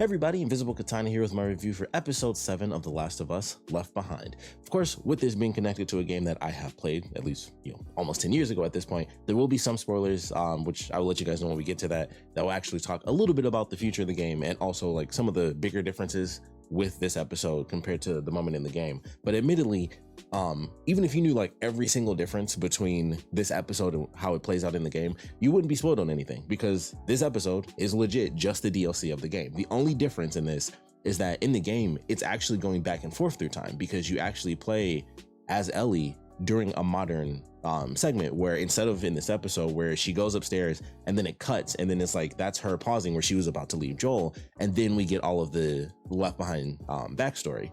Hey everybody, Invisiblekatana here with my review for episode 7 of The Last of Us Left Behind. Of course, with this being connected to a game that I have played, at least, almost 10 years ago at this point, there will be some spoilers, which I will let you guys know when we get to that will actually talk a little bit about the future of the game and also like some of the bigger differences with this episode compared to the moment in the game. But admittedly, even if you knew like every single difference between this episode and how it plays out in the game, you wouldn't be spoiled on anything because this episode is legit just the DLC of the game. The only difference in this is that in the game, it's actually going back and forth through time because you actually play as Ellie during a modern segment where instead of in this episode where she goes upstairs and then it cuts and then it's like that's her pausing where she was about to leave Joel, and then we get all of the Left Behind backstory.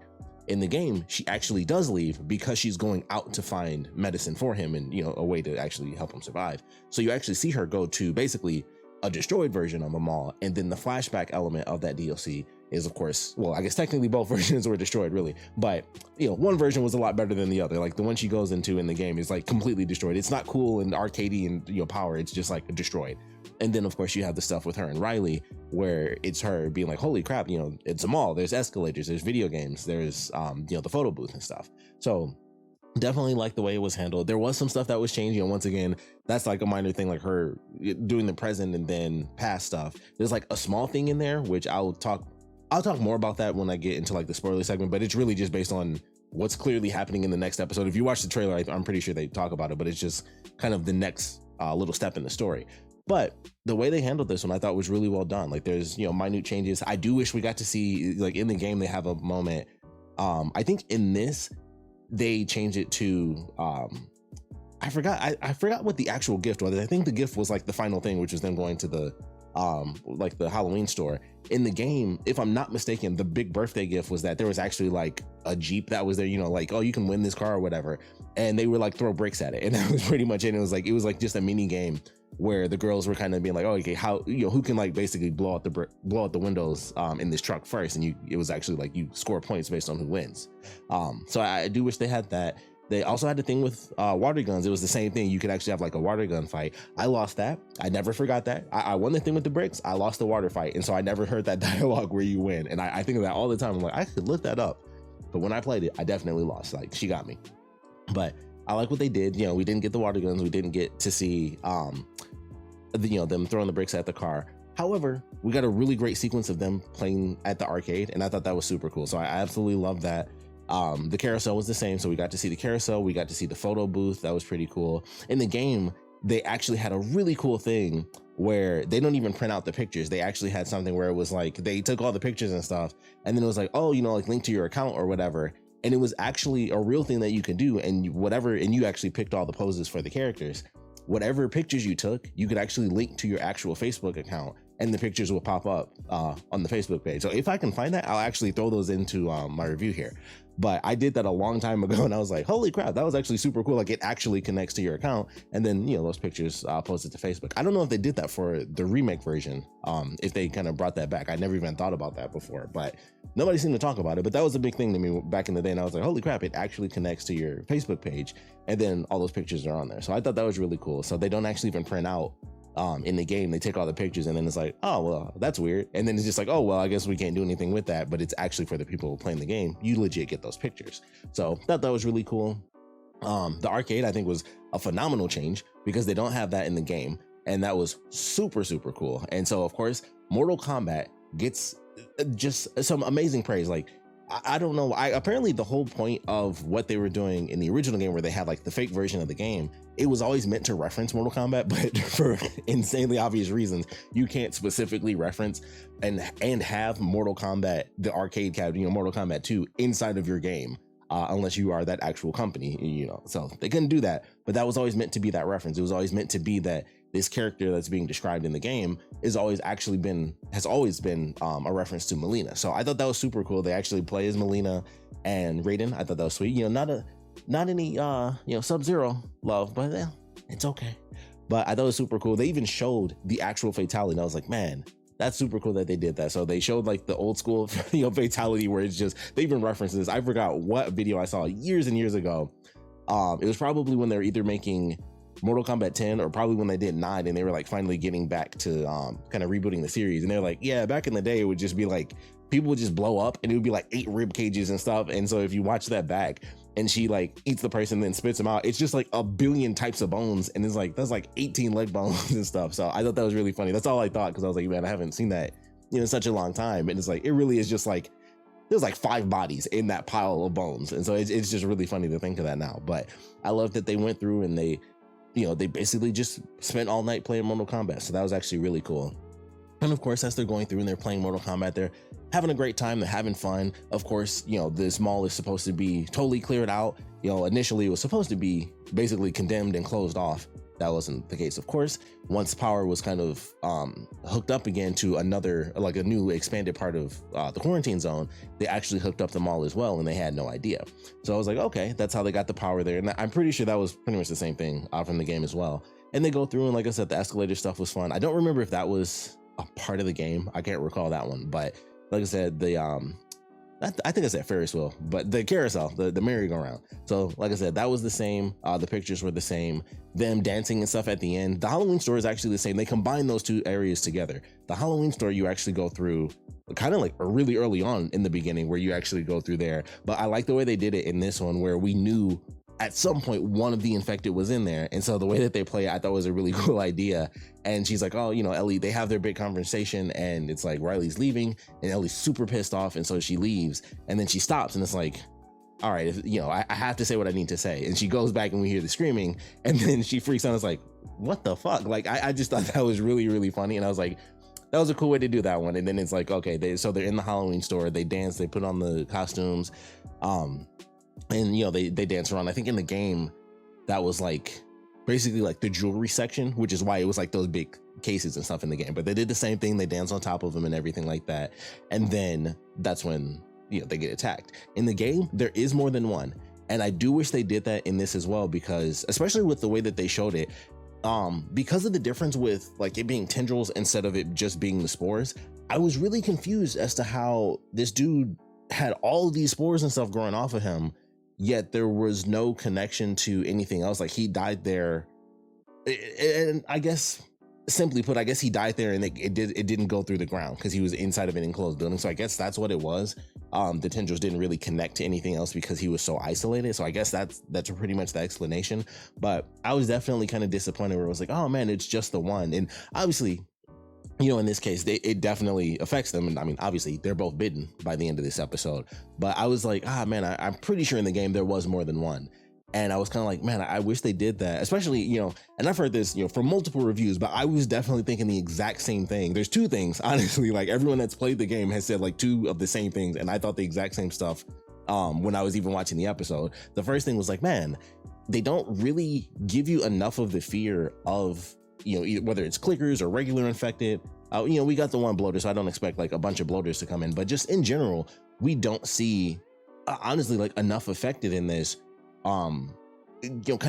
In the game, she actually does leave because she's going out to find medicine for him and a way to actually help him survive. So you actually see her go to basically a destroyed version of a mall, and then the flashback element of that DLC is, of course, well, I guess technically both versions were destroyed, really, but one version was a lot better than the other. Like the one she goes into in the game is like completely destroyed. It's not cool and arcadey and power. It's just like destroyed. And then of course you have the stuff with her and Riley where it's her being like, holy crap, it's a mall. There's escalators, there's video games, there's the photo booth and stuff. So definitely like the way it was handled. There was some stuff that was changed. Once again, that's like a minor thing, like her doing the present and then past stuff. There's like a small thing in there, which I'll talk more about that when I get into like the spoiler segment, but it's really just based on what's clearly happening in the next episode. If you watch the trailer, I'm pretty sure they talk about it, but it's just kind of the next little step in the story. But the way they handled this one, I thought was really well done. Like there's, minute changes. I do wish we got to see, like in the game, they have a moment. I think in this, they changed it to, I forgot what the actual gift was. I think the gift was like the final thing, which was them going to the, like the Halloween store. In the game, if I'm not mistaken, the big birthday gift was that there was actually like a Jeep that was there, like, oh, you can win this car or whatever. And they were like throw bricks at it. And that was pretty much it. It was like just a mini game where the girls were kind of being like, oh, okay, how, who can like basically blow out the windows in this truck first. And it was actually like you score points based on who wins. So I do wish they had that. They also had the thing with water guns. It was the same thing. You could actually have like a water gun fight. I lost that. I never forgot that. I won the thing with the bricks. I lost the water fight. And so I never heard that dialogue where you win. And I think of that all the time. I'm like, I could look that up. But when I played it, I definitely lost. Like she got me. But I like what they did. We didn't get the water guns. We didn't get to see, them throwing the bricks at the car. However, we got a really great sequence of them playing at the arcade. And I thought that was super cool. So I absolutely love that. The carousel was the same, so we got to see the carousel, we got to see the photo booth. That was pretty cool. In the game, they actually had a really cool thing where they don't even print out the pictures. They actually had something where it was like they took all the pictures and stuff, and then it was like, oh, like link to your account or whatever. And it was actually a real thing that you could do, and you actually picked all the poses for the characters. Whatever pictures you took, you could actually link to your actual Facebook account, and the pictures will pop up on the Facebook page. So if I can find that, I'll actually throw those into my review here. But I did that a long time ago, and I was like, holy crap, that was actually super cool. Like it actually connects to your account, and then those pictures posted to Facebook. I don't know if they did that for the remake version, if they kind of brought that back. I never even thought about that before, but nobody seemed to talk about it. But that was a big thing to me back in the day, and I was like, holy crap, it actually connects to your Facebook page, and then all those pictures are on there. So I thought that was really cool. So they don't actually even print out in the game. They take all the pictures, and then it's like, oh, well, that's weird. And then it's just like, oh, well, I guess we can't do anything with that. But it's actually for the people playing the game. You legit get those pictures. So that was really cool. The arcade, I think, was a phenomenal change because they don't have that in the game. And that was super, super cool. And so, of course, Mortal Kombat gets just some amazing praise. Like, I don't know. Apparently the whole point of what they were doing in the original game where they had like the fake version of the game, it was always meant to reference Mortal Kombat, but for insanely obvious reasons, you can't specifically reference and have Mortal Kombat, the arcade cabinet, Mortal Kombat 2 inside of your game, unless you are that actual company, so they couldn't do that. But that was always meant to be that reference. It was always meant to be that this character that's being described in the game has always been a reference to Melina. So I thought that was super cool. They actually play as Melina and Raiden. I thought that was sweet. Not any Sub-Zero love, but it's okay. But I thought it was super cool. They even showed the actual fatality, and I was like, man, that's super cool that they did that. So they showed like the old school fatality where it's just, they even referenced this. I forgot what video I saw years and years ago. It was probably when they were either making Mortal Kombat 10, or probably when they did 9, and they were like finally getting back to kind of rebooting the series. And they're like, yeah, back in the day, it would just be like people would just blow up and it would be like 8 rib cages and stuff. And so if you watch that back and she like eats the person and then spits them out, it's just like a billion types of bones, and it's like that's like 18 leg bones and stuff. So I thought that was really funny. That's all I thought, because I was like, man, I haven't seen that in such a long time. And it's like, it really is just like there's like 5 bodies in that pile of bones. And so it's just really funny to think of that now. But I love that they went through and they basically just spent all night playing Mortal Kombat. So that was actually really cool. And of course, as they're going through and they're playing Mortal Kombat, they're having a great time, they're having fun. Of course, this mall is supposed to be totally cleared out. Initially it was supposed to be basically condemned and closed off. That wasn't the case. Of course, once power was kind of hooked up again to another, like a new expanded part of the quarantine zone, they actually hooked up the mall as well, and they had no idea. So I was like, okay, that's how they got the power there. And I'm pretty sure that was pretty much the same thing from the game as well. And they go through, and like I said, the escalator stuff was fun. I don't remember if that was a part of the game. I can't recall that one, but like I said, the I think I said Ferris wheel, but the carousel, the merry-go-round. So like I said, that was the same. The pictures were the same. Them dancing and stuff at the end. The Halloween store is actually the same. They combine those 2 areas together. The Halloween store, you actually go through kind of like really early on in the beginning, where you actually go through there. But I like the way they did it in this one, where we knew at some point one of the infected was in there. And so the way that they play it, I thought was a really cool idea. And she's like, oh, Ellie, they have their big conversation, and it's like Riley's leaving and Ellie's super pissed off. And so she leaves, and then she stops, and it's like, all right, I have to say what I need to say. And she goes back and we hear the screaming, and then she freaks out. It's like, what the fuck? Like, I just thought that was really, really funny. And I was like, that was a cool way to do that one. And then it's like, okay, they're in the Halloween store, they dance, they put on the costumes, and they dance around. I think in the game that was like basically like the jewelry section, which is why it was like those big cases and stuff in the game. But they did the same thing, they dance on top of them and everything like that. And then that's when they get attacked. In the game, there is more than one, and I do wish they did that in this as well, because especially with the way that they showed it, because of the difference with like it being tendrils instead of it just being the spores, I was really confused as to how this dude had all these spores and stuff growing off of him, yet there was no connection to anything else. Like, he died there, and I guess, simply put, I guess he died there, and it didn't go through the ground because he was inside of an enclosed building. So I guess that's what it was. The tendrils didn't really connect to anything else because he was so isolated. So I guess that's pretty much the explanation. But I was definitely kind of disappointed, where it was like, oh man, it's just the one. And obviously, in this case, it definitely affects them. And I mean, obviously they're both bitten by the end of this episode, but I was like, man, I'm pretty sure in the game there was more than one. And I was kind of like, man, I wish they did that, especially, and I've heard this, from multiple reviews, but I was definitely thinking the exact same thing. There's 2 things, honestly, like everyone that's played the game has said like 2 of the same things. And I thought the exact same stuff when I was even watching the episode. The first thing was like, man, they don't really give you enough of the fear of, whether it's clickers or regular infected. We got the one bloater, so I don't expect like a bunch of bloaters to come in, but just in general, we don't see, honestly, like enough affected in this. Kind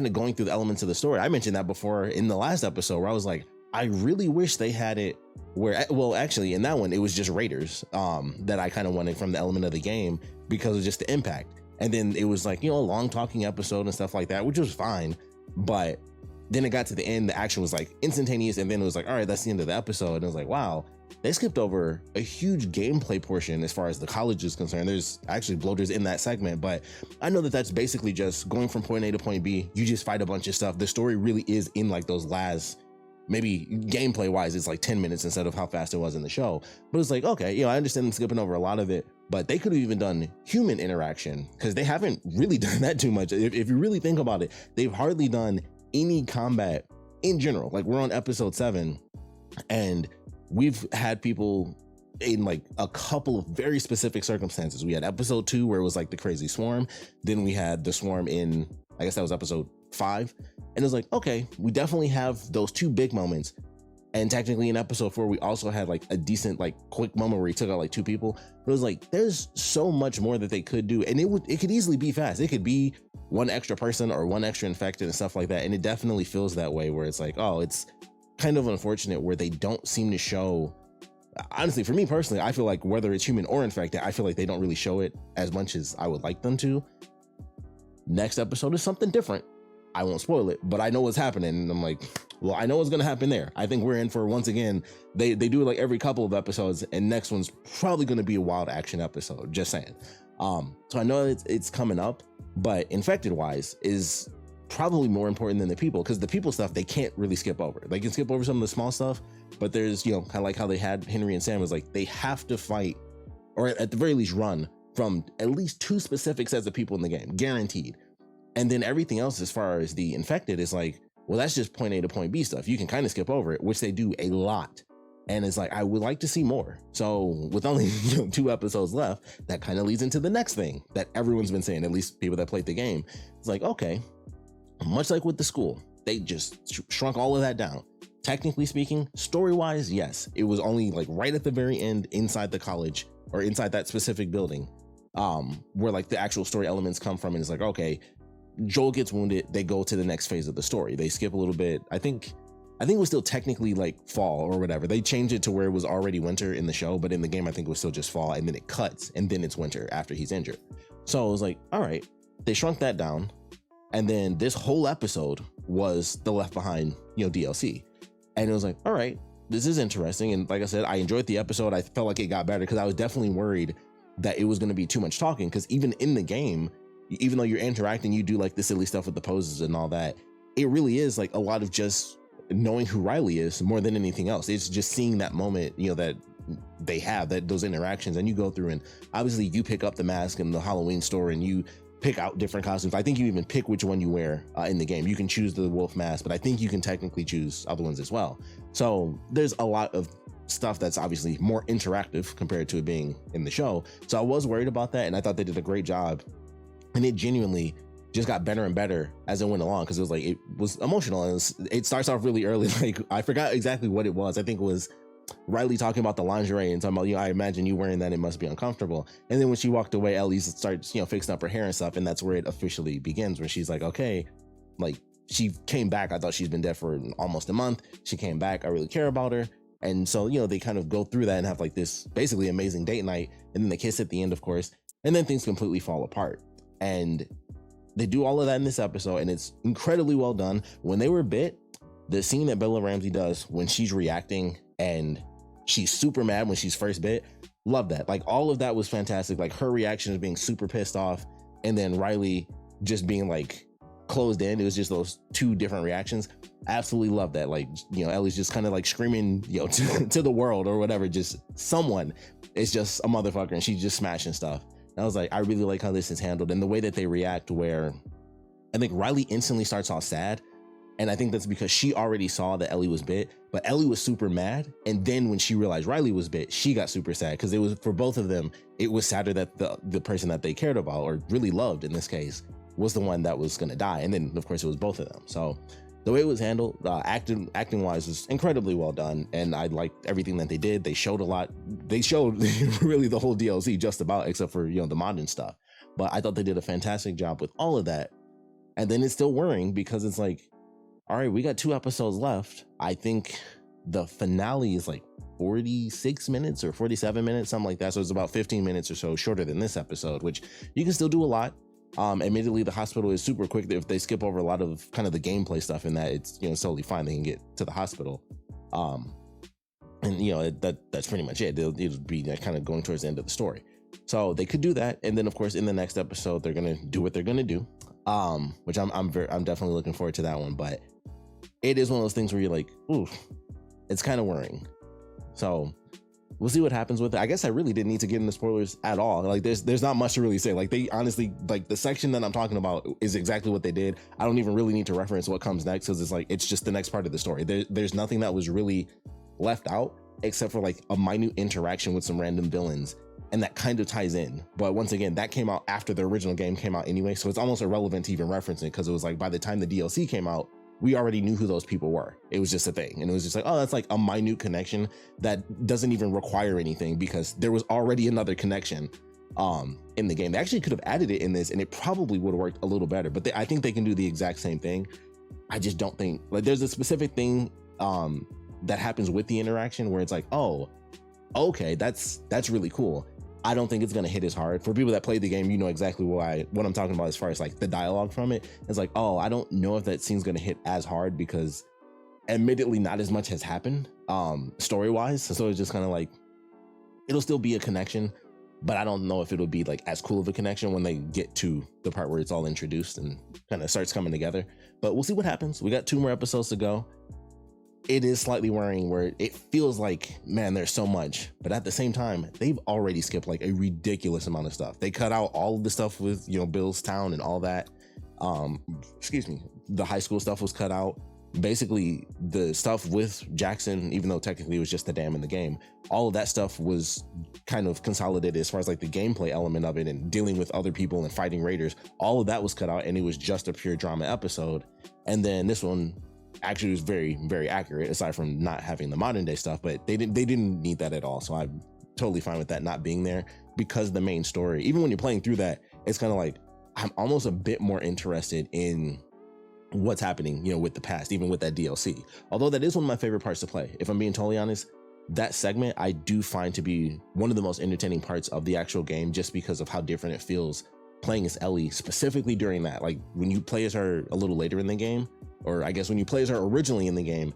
of going through the elements of the story. I mentioned that before in the last episode, where I was like, I really wish they had it where, well, actually in that one, it was just raiders that I kind of wanted from the element of the game because of just the impact. And then it was like, a long talking episode and stuff like that, which was fine. But then it got to the end, the action was like instantaneous. And then it was like, all right, that's the end of the episode. And I was like, wow, they skipped over a huge gameplay portion as far as the college is concerned. There's actually bloaters in that segment, but I know that that's basically just going from point A to point B. You just fight a bunch of stuff. The story really is in like those last, maybe gameplay wise, it's like 10 minutes instead of how fast it was in the show. But it's like, okay, I understand them skipping over a lot of it, but they could have even done human interaction, because they haven't really done that too much. If you really think about it, they've hardly done any combat in general. Like, we're on episode 7, and we've had people in like a couple of very specific circumstances. We had episode 2 where it was like the crazy swarm. Then we had the swarm in, I guess that was episode 5. And it was like, okay, we definitely have those 2 big moments. And technically in episode 4, we also had like a decent, like quick moment where he took out like 2 people. But it was like, there's so much more that they could do. And it could easily be fast. It could be 1 extra person or 1 extra infected and stuff like that. And it definitely feels that way, where it's like, oh, it's kind of unfortunate where they don't seem to show, honestly, for me personally, I feel like whether it's human or infected, I feel like they don't really show it as much as I would like them to. Next episode is something different. I won't spoil it, but I know what's happening. And I'm like, well, I know what's going to happen there. I think we're in for, once again, they do it like every couple of episodes, and next one's probably going to be a wild action episode, just saying. So I know it's coming up, but infected wise is probably more important than the people, because the people stuff they can't really skip over. They can skip over some of the small stuff, but there's, you know, kind of like how they had Henry and Sam, was like they have to fight, or at the very least run from at least 2 specific sets of people in the game, guaranteed. And then everything else as far as the infected is like, well, that's just point A to point B stuff. You can kind of skip over it, which they do a lot. And it's like, I would like to see more. So with only 2 episodes left, that kind of leads into the next thing that everyone's been saying, at least people that played the game. It's like, okay, much like with the school, they just shrunk all of that down. Technically speaking, story-wise, yes, it was only like right at the very end inside the college, or inside that specific building, where like the actual story elements come from. And it's like, okay, Joel gets wounded, they go to the next phase of the story. They skip a little bit. I think it was still technically like fall or whatever. They changed it to where it was already winter in the show, but in the game, I think it was still just fall, and then it cuts, and then it's winter after he's injured. So I was like, all right, they shrunk that down. And then this whole episode was the Left Behind, DLC. And it was like, all right, this is interesting. And like I said, I enjoyed the episode. I felt like it got better, because I was definitely worried that it was going to be too much talking, because even in the game, even though you're interacting, you do like the silly stuff with the poses and all that. It really is like a lot of just knowing who Riley is more than anything else. It's just seeing that moment, that they have, that those interactions, and you go through, and obviously you pick up the mask in the Halloween store and you pick out different costumes. I think you even pick which one you wear in the game. You can choose the wolf mask, but I think you can technically choose other ones as well. So there's a lot of stuff that's obviously more interactive compared to it being in the show. So I was worried about that, and I thought they did a great job. And it genuinely just got better and better as it went along, because it was emotional. And it starts off really early. Like, I forgot exactly what it was. I think it was Riley talking about the lingerie and talking about, I imagine you wearing that, it must be uncomfortable. And then when she walked away, Ellie starts, fixing up her hair and stuff. And that's where it officially begins, when she's like, okay, like, she came back. I thought she's been dead for almost a month. She came back. I really care about her. And so, they kind of go through that and have like this basically amazing date night. And then they kiss at the end, of course. And then things completely fall apart. And they do all of that in this episode, and it's incredibly well done. When they were bit, the scene that Bella Ramsey does when she's reacting and she's super mad when she's first bit, love that. Like, all of that was fantastic. Like, her reaction is being super pissed off, and then Riley just being like closed in. It was just those 2 different reactions. Absolutely love that. Like, Ellie's just kind of like screaming, to the world or whatever. Just someone is just a motherfucker, and she's just smashing stuff. I was like, I really like how this is handled, and the way that they react, where I think Riley instantly starts off sad. And I think that's because she already saw that Ellie was bit, but Ellie was super mad. And then when she realized Riley was bit, she got super sad, because it was, for both of them, it was sadder that the person that they cared about, or really loved in this case, was the one that was going to die. And then of course it was both of them. So the way it was handled, acting wise, was incredibly well done. And I liked everything that they did. They showed a lot. They showed really the whole DLC just about, except for, the modern stuff. But I thought they did a fantastic job with all of that. And then it's still worrying, because it's like, all right, we got 2 episodes left. I think the finale is like 46 minutes or 47 minutes, something like that. So it's about 15 minutes or so shorter than this episode, which you can still do a lot. Admittedly, the hospital is super quick. If they skip over a lot of kind of the gameplay stuff in that, it's, totally fine. They can get to the hospital. And that's pretty much it. It'll be kind of going towards the end of the story. So they could do that. And then of course, in the next episode, they're going to do what they're going to do. Which I'm definitely looking forward to that one. But it is one of those things where you're like, ooh, it's kind of worrying. So we'll see what happens with it. I guess I really didn't need to get into spoilers at all. Like, there's not much to really say. Like, they honestly, like, the section that I'm talking about is exactly what they did. I don't even really need to reference what comes next, because it's like, it's just the next part of the story. There's nothing that was really left out, except for like a minute interaction with some random villains, and that kind of ties in. But once again, that came out after the original game came out anyway, so it's almost irrelevant to even reference it, because it was like, by the time the DLC came out, we already knew who those people were. It was just a thing. And it was just like, oh, that's like a minute connection that doesn't even require anything, because there was already another connection in the game. They actually could have added it in this, and it probably would have worked a little better. But I think they can do the exact same thing. I just don't think, like, there's a specific thing that happens with the interaction where it's like, oh, okay, that's really cool. I don't think it's gonna hit as hard. For people that played the game, you know exactly what I'm talking about as far as like the dialogue from it. It's like, oh, I don't know if that scene's gonna hit as hard because admittedly not as much has happened story-wise. So it's just kind of like, it'll still be a connection, but I don't know if it'll be like as cool of a connection when they get to the part where it's all introduced and kind of starts coming together. But we'll see what happens. We got 2 more episodes to go. It is slightly worrying where it feels like, man, there's so much, but at the same time, they've already skipped like a ridiculous amount of stuff. They cut out all of the stuff with, you know, Bill's town and all that. The high school stuff was cut out. Basically the stuff with Jackson, even though technically it was just the dam in the game, all of that stuff was kind of consolidated as far as like the gameplay element of it and dealing with other people and fighting raiders. All of that was cut out and it was just a pure drama episode. And then this one actually was very, very accurate, aside from not having the modern day stuff, but they didn't need that at all. So I'm totally fine with that not being there, because the main story, even when you're playing through that, it's kind of like, I'm almost a bit more interested in what's happening, you know, with the past, even with that DLC. Although that is one of my favorite parts to play. If I'm being totally honest, that segment I do find to be one of the most entertaining parts of the actual game, just because of how different it feels playing as Ellie, specifically during that. Like when you play as her a little later in the game, or I guess when you play as her originally in the game,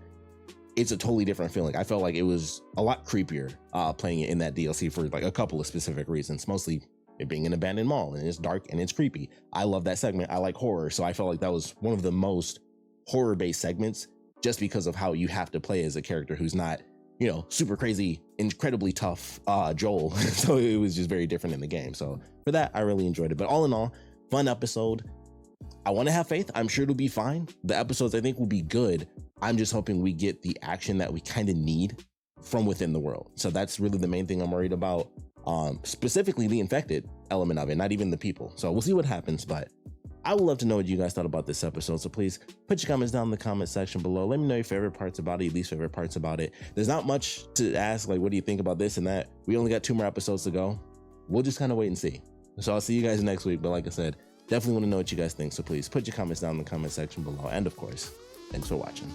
it's a totally different feeling. I felt like it was a lot creepier playing it in that DLC for like a couple of specific reasons, mostly it being an abandoned mall and it's dark and it's creepy. I love that segment. I like horror. So I felt like that was one of the most horror based segments, just because of how you have to play as a character who's not, you know, super crazy, incredibly tough Joel. So it was just very different in the game. So for that, I really enjoyed it. But all in all, fun episode. I want to have faith. I'm sure it'll be fine. The episodes I think will be good. I'm just hoping we get the action that we kind of need from within the world. So that's really the main thing I'm worried about. Specifically the infected element of it, not even the people. So we'll see what happens, but I would love to know what you guys thought about this episode. So please put your comments down in the comment section below. Let me know your favorite parts about it, your least favorite parts about it. There's not much to ask, like, what do you think about this and that? We only got 2 more episodes to go. We'll just kind of wait and see. So I'll see you guys next week. But like I said, definitely want to know what you guys think. So please put your comments down in the comment section below. And of course, thanks for watching.